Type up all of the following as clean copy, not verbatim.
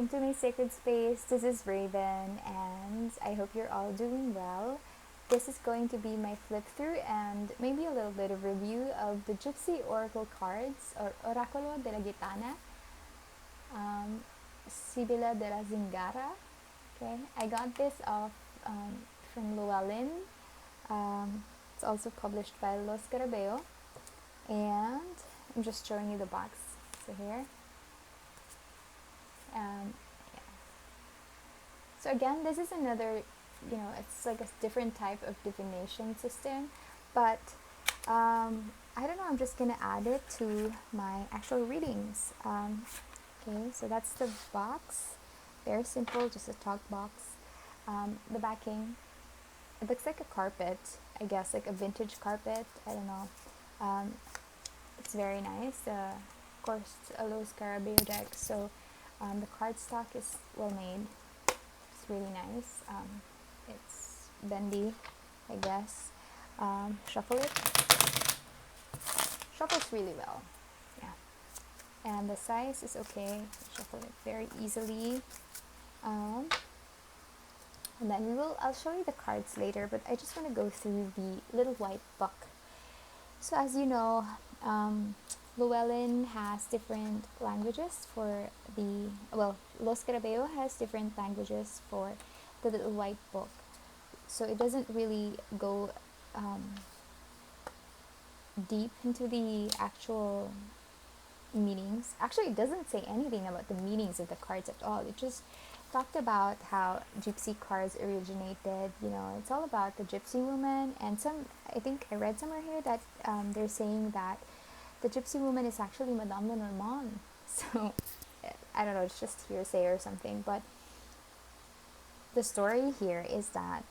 welcome to my sacred space. This is Raven, and I hope you're all doing well. This is going to be my flip through and maybe a little bit of review of the Gypsy Oracle Cards, or Oracolo de la Gitana, Sibila de la Zingara. Okay, I got this off from Llewellyn. It's also published by Lo Scarabeo, and I'm just showing you the box. So here. Yeah. So again, this is another, it's like a different type of divination system, but I don't know, I'm just gonna add it to my actual readings. Okay, so that's the box. Very simple, just a talk box. The backing, it looks like a carpet, I guess, like a vintage carpet. I don't know. It's very nice. Of course, it's a Lo Scarabeo deck, so the cardstock is well made. It's really nice. It's bendy, I guess. Shuffle it. Shuffles really well. Yeah. And the size is okay. Shuffle it very easily. And then I'll show you the cards later, but I just want to go through the little white book. So as you know, Llewellyn has different languages for Lo Scarabeo has different languages for the little white book. So it doesn't really go deep into the actual meanings. Actually, it doesn't say anything about the meanings of the cards at all. It just talked about how gypsy cards originated. It's all about the gypsy woman, and I think I read somewhere here that they're saying that the gypsy woman is actually Madame Lenormand. So I don't know, it's just hearsay or something, but the story here is that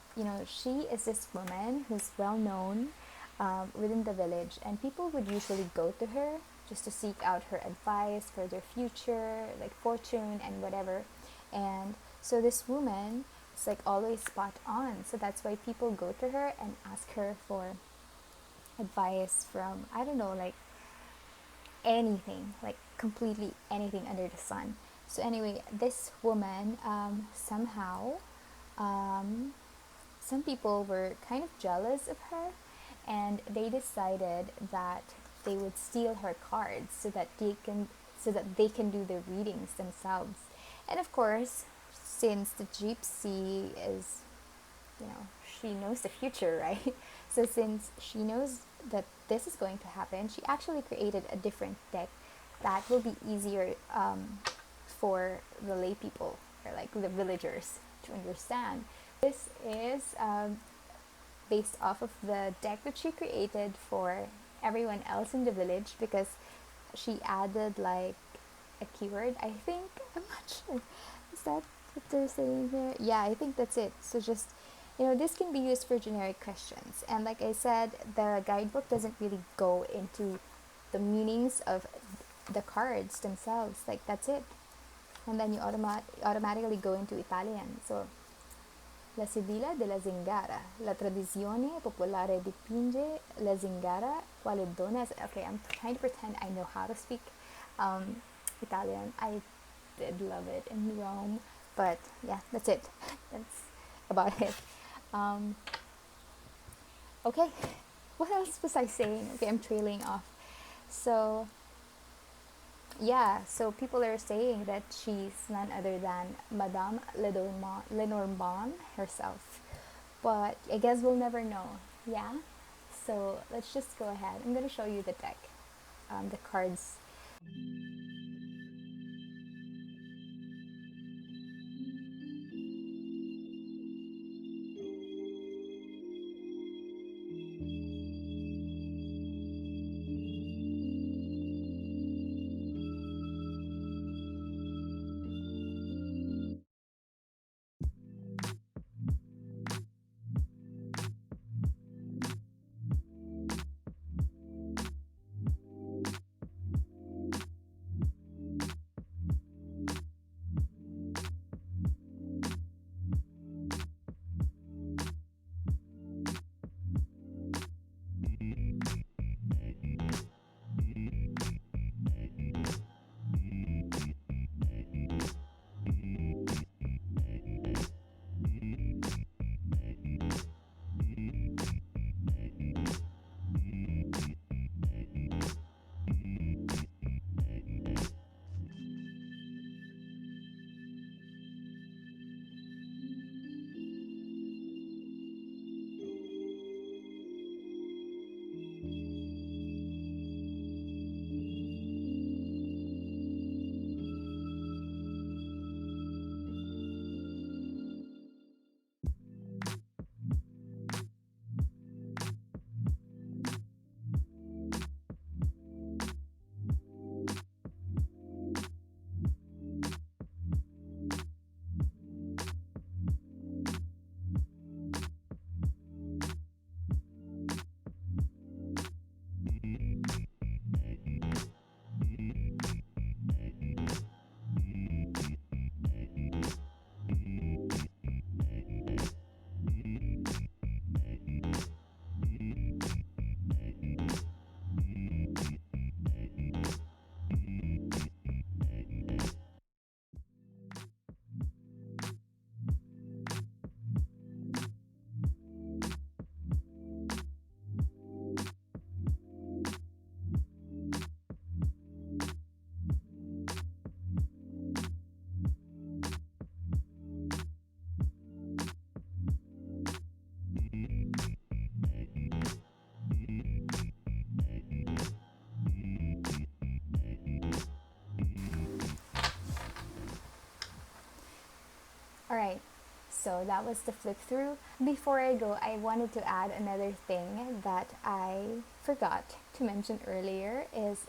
she is this woman who's well known within the village, and people would usually go to her just to seek out her advice for their future, like fortune and whatever. And so this woman is like always spot on, so that's why people go to her and ask her for advice from, I don't know, like anything, like completely anything under the sun. So anyway, this woman, somehow some people were kind of jealous of her, and they decided that they would steal her cards so that they can do the readings themselves. And of course, since the gypsy is, she knows the future, right? So since she knows that this is going to happen, she actually created a different deck that will be easier for the lay people, or like the villagers, to understand. This is based off of the deck that she created for everyone else in the village, because she added like a keyword, I think. I'm not sure. Is that what they're saying there? Yeah, I think that's it. So just, this can be used for generic questions. And like I said, the guidebook doesn't really go into the meanings of the cards themselves. Like, that's it. And then you automatically go into Italian. So, La Sibila de la Zingara. La tradizione popolare dipinge la zingara quale donna. Okay, I'm trying to pretend I know how to speak Italian. I did love it in Rome, but yeah, that's it. That's about it. Okay, what else was I saying? Okay, I'm trailing off. So yeah, so people are saying that she's none other than Madame Lenormand herself, but I guess we'll never know. Yeah, so let's just go ahead. I'm gonna show you the deck, the cards. Alright, so that was the flip through. Before I go, I wanted to add another thing that I forgot to mention earlier is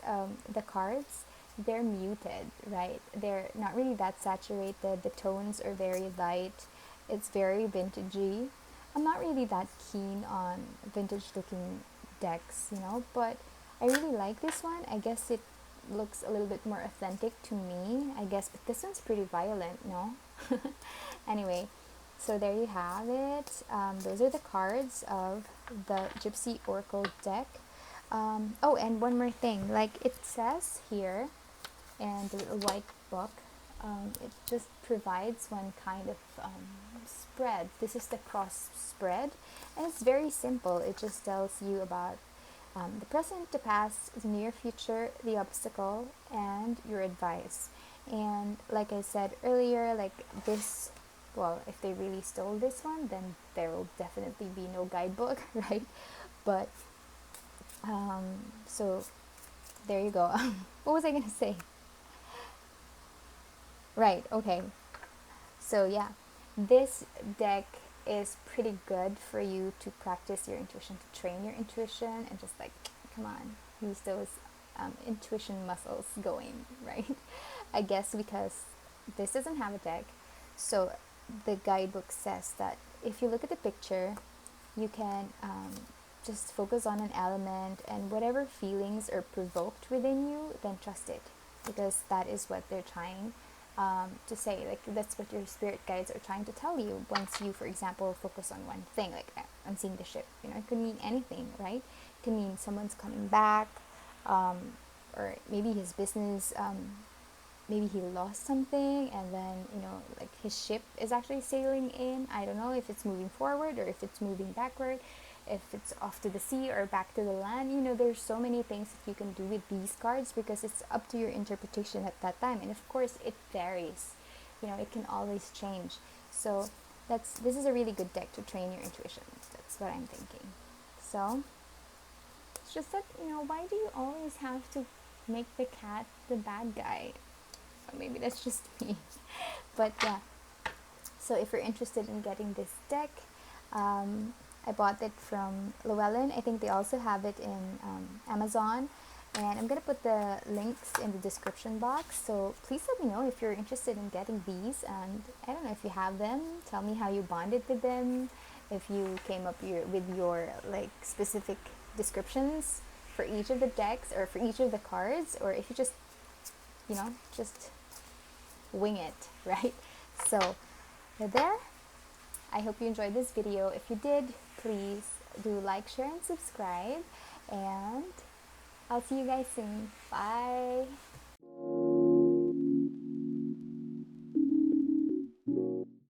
the cards. They're muted, right? They're not really that saturated. The tones are very light. It's very vintagey. I'm not really that keen on vintage looking decks, but I really like this one. I guess it looks a little bit more authentic to me, I guess, but this one's pretty violent, no? Anyway, so there you have it. Those are the cards of the Gypsy Oracle deck. Oh, and one more thing, like it says here in the little white book, it just provides one kind of spread. This is the cross spread, and it's very simple. It just tells you about the present, the past, the near future, the obstacle, and your advice. And like I said earlier, like this, well, if they really stole this one, then there will definitely be no guidebook, right? But so there you go. What was I gonna say? Right, okay. So yeah, this deck is pretty good for you to practice your intuition, to train your intuition, and just like, come on, use those intuition muscles going, right? I guess because this doesn't have a deck, so the guidebook says that if you look at the picture, you can just focus on an element, and whatever feelings are provoked within you, then trust it, because that is what they're trying to say. Like, that's what your spirit guides are trying to tell you. Once you, for example, focus on one thing, like I'm seeing the ship, it could mean anything, right? It could mean someone's coming back, or maybe his business, maybe he lost something, and then like his ship is actually sailing in. I don't know if it's moving forward or if it's moving backward, if it's off to the sea or back to the land. There's so many things that you can do with these cards, because it's up to your interpretation at that time, and of course it varies. It can always change. So this is a really good deck to train your intuition. That's what I'm thinking. So it's just that, why do you always have to make the cat the bad guy? Or maybe that's just me. But yeah, so if you're interested in getting this deck, I bought it from Llewellyn. I think they also have it in Amazon, and I'm gonna put the links in the description box, so please let me know if you're interested in getting these. And I don't know if you have them, tell me how you bonded with them, if you came up with your like specific descriptions for each of the decks or for each of the cards, or if you just just wing it, right? So there, I hope you enjoyed this video. If you did, please do like, share, and subscribe, and I'll see you guys soon. Bye.